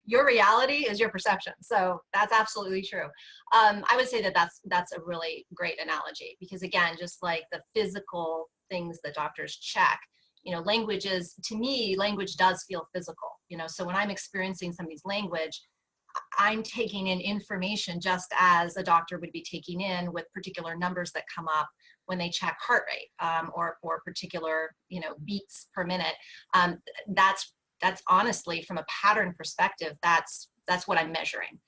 your reality is your perception. So that's absolutely true. I would say that that's a really great analogy, because again, just like the physical things that doctors check, language is, to me, language does feel physical, so when I'm experiencing somebody's language, I'm taking in information just as a doctor would be taking in with particular numbers that come up when they check heart rate, or particular, beats per minute. That's honestly, from a pattern perspective, that's what I'm measuring.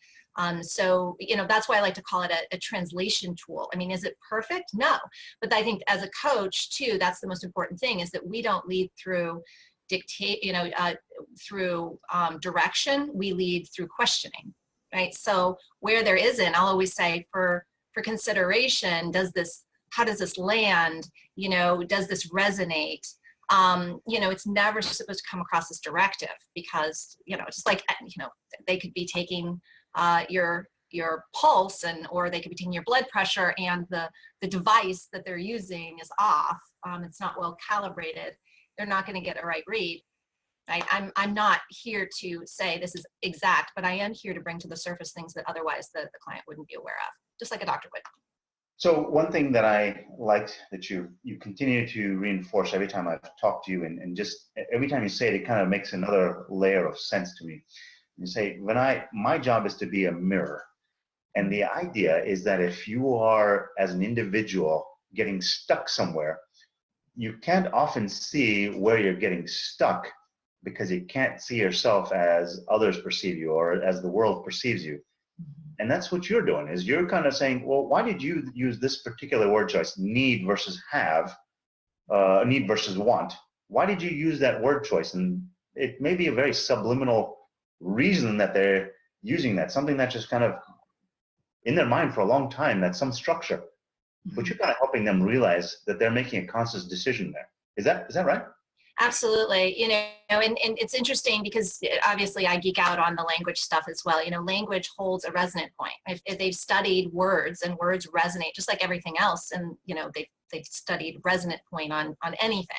So, that's why I like to call it a translation tool. I mean, is it perfect? No. But I think as a coach too, that's the most important thing, is that we don't lead through dictate, through direction. We lead through questioning, right? So where there isn't, I'll always say, for consideration, how does this land? Does this resonate? It's never supposed to come across as directive, because, just like, they could be taking your pulse, or they could be taking your blood pressure, and the device that they're using is off. It's not well calibrated. They're not going to get a right read. Right? I'm not here to say this is exact, but I am here to bring to the surface things that otherwise the client wouldn't be aware of, just like a doctor would. So one thing that I liked that you continue to reinforce every time I've talked to you, and just every time you say it, it kind of makes another layer of sense to me. You say, my job is to be a mirror. And the idea is that if you are, as an individual, getting stuck somewhere, you can't often see where you're getting stuck, because you can't see yourself as others perceive you, or as the world perceives you. And that's what you're doing, is you're kind of saying, well, why did you use this particular word choice, need versus have, need versus want? Why did you use that word choice? And it may be a very subliminal reason that they're using that, something that's just kind of in their mind for a long time, that's some structure. But you're kind of helping them realize that they're making a conscious decision there. Is that right? Absolutely. And it's interesting, because obviously I geek out on the language stuff as well. Language holds a resonant point. If they've studied words, and words resonate just like everything else, and they've studied resonant point on anything.